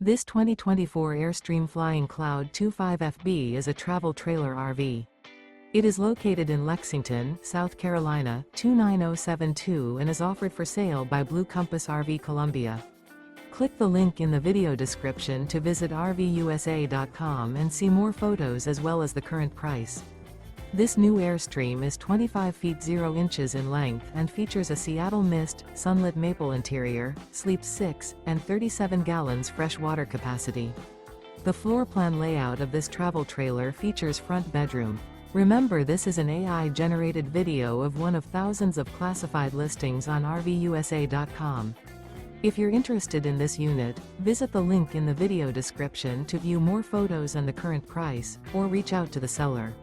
This 2024 Airstream Flying Cloud 25FB is a travel trailer RV. It is located in Lexington, South Carolina, 29072 and is offered for sale by Blue Compass RV Columbia. Click the link in the video description to visit RVUSA.com and see more photos as well as the current price. This new Airstream is 25 feet 0 inches in length and features a Seattle Mist, Sunlit Maple interior, sleeps 6, and 37 gallons fresh water capacity. The floor plan layout of this travel trailer features front bedroom. Remember, this is an AI-generated video of one of thousands of classified listings on RVUSA.com. If you're interested in this unit, visit the link in the video description to view more photos and the current price, or reach out to the seller.